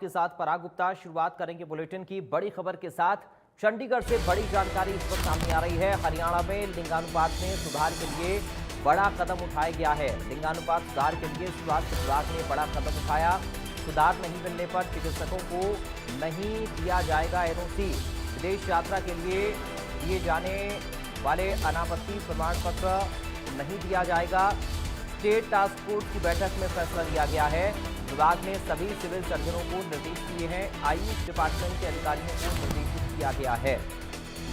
के साथ पराग गुप्ता शुरुआत करेंगे बुलेटिन की बड़ी खबर के साथ। चंडीगढ़ से बड़ी जानकारी इस वक्त सामने आ रही है। हरियाणा में लिंगानुपात में सुधार के लिए बड़ा कदम उठाया गया है। लिंगानुपात सुधार के लिए स्वास्थ्य विभाग ने बड़ा कदम उठाया। सुधार नहीं मिलने पर चिकित्सकों को नहीं दिया जाएगा एनओसी। विदेश यात्रा के लिए दिए जाने वाले अनापत्ति प्रमाण पत्र नहीं दिया जाएगा। स्टेट टास्क फोर्स की बैठक में फैसला लिया गया है। विभाग ने सभी सिविल सर्जनों को निर्देश दिए हैं। आयुष डिपार्टमेंट के अधिकारियों को निर्देशित किया गया है।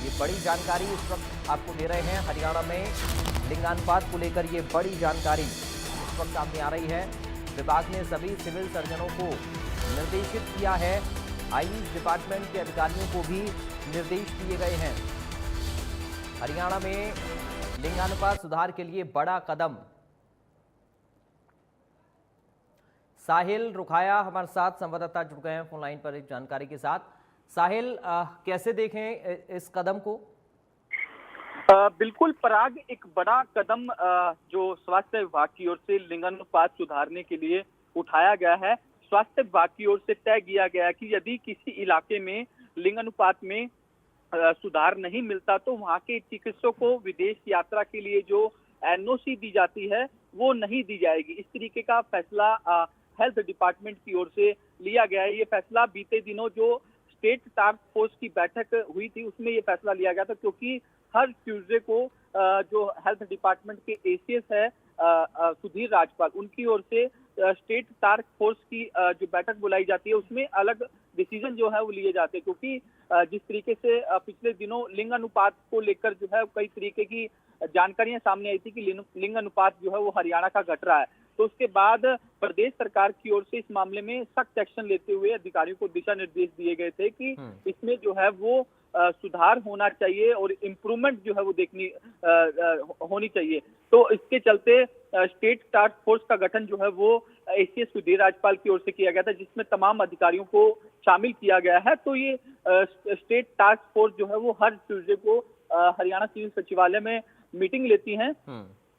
ये बड़ी जानकारी इस वक्त आपको दे रहे हैं। हरियाणा में लिंगानुपात को लेकर ये बड़ी जानकारी इस वक्त सामने आ रही है। विभाग ने सभी सिविल सर्जनों को निर्देशित किया है। आयुष डिपार्टमेंट के अधिकारियों को भी निर्देश दिए गए हैं। हरियाणा में लिंगानुपात सुधार के लिए बड़ा कदम। साहिल रुखाया हमारे साथ संवाददाता जुड़ गए हैं फोन लाइन पर एक जानकारी के साथ। साहिल, कैसे देखें इस कदम को? बिल्कुल पराग, एक बड़ा कदम जो स्वास्थ्य विभाग की ओर से लिंगानुपात सुधारने के लिए उठाया गया है। स्वास्थ्य विभाग की ओर से तय किया गया है कि यदि किसी इलाके में लिंगानुपात में सुधार नहीं मिलता तो वहां के चिकित्सकों को विदेश यात्रा के लिए जो एनओसी दी जाती है वो नहीं दी जाएगी। इस तरीके का फैसला हेल्थ डिपार्टमेंट की ओर से लिया गया है। ये फैसला बीते दिनों जो स्टेट टास्क फोर्स की बैठक हुई थी उसमें ये फैसला लिया गया था, क्योंकि हर ट्यूसडे को जो हेल्थ डिपार्टमेंट के एसीएस है सुधीर राजपाल, उनकी ओर से स्टेट टास्क फोर्स की जो बैठक बुलाई जाती है उसमें अलग डिसीजन जो है वो लिए जाते हैं। क्योंकि जिस तरीके से पिछले दिनों लिंग अनुपात को लेकर जो है कई तरीके की जानकारियां सामने आई थी कि लिंग अनुपात जो है वो हरियाणा का घट रहा है, तो उसके बाद प्रदेश सरकार की ओर से इस मामले में सख्त एक्शन लेते हुए अधिकारियों को दिशा निर्देश दिए गए थे कि इसमें जो है वो सुधार होना चाहिए और इम्प्रूवमेंट जो है वो देखनी होनी चाहिए। तो इसके चलते स्टेट टास्क फोर्स का गठन जो है वो एसीएस सुधीर राजपाल की ओर से किया गया था, जिसमें तमाम अधिकारियों को शामिल किया गया है। तो ये स्टेट टास्क फोर्स जो है वो हर ट्यूसडे को हरियाणा सिविल सचिवालय में मीटिंग लेती हैं।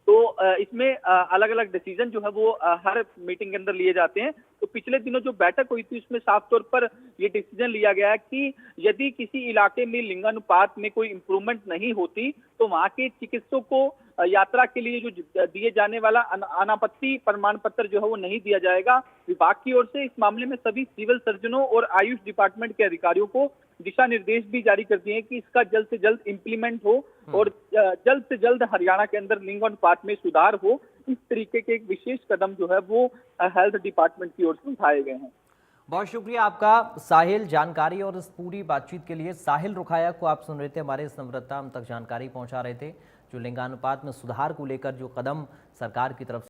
तो इसमें अलग अलग डिसीजन जो है वो हर मीटिंग के अंदर लिए जाते हैं। तो पिछले दिनों जो बैठक हुई थी उसमें साफ तौर पर ये डिसीजन लिया गया है कि यदि किसी इलाके में लिंगानुपात में कोई इम्प्रूवमेंट नहीं होती तो वहां के चिकित्सकों को यात्रा के लिए जो दिए जाने वाला अनापत्ति प्रमाण पत्र जो है वो नहीं दिया जाएगा। विभाग की ओर से इस मामले में सभी सिविल सर्जनों और आयुष डिपार्टमेंट के अधिकारियों को दिशा निर्देश भी जारी कर दिए हैं कि इसका जल्द से जल्द इम्प्लीमेंट हो और जल्द से जल्द हरियाणा के अंदर लिंगानुपात में सुधार हो। इस तरीके के एक विशेष कदम जो है वो हेल्थ डिपार्टमेंट की ओर से उठाए गए हैं। बहुत शुक्रिया आपका साहिल, जानकारी और इस पूरी बातचीत के लिए। साहिल रुखाया को आप सुन रहे थे, हमारे संवाददाता हम तक जानकारी पहुंचा रहे थे जो लिंगानुपात में सुधार को लेकर जो कदम सरकार की तरफ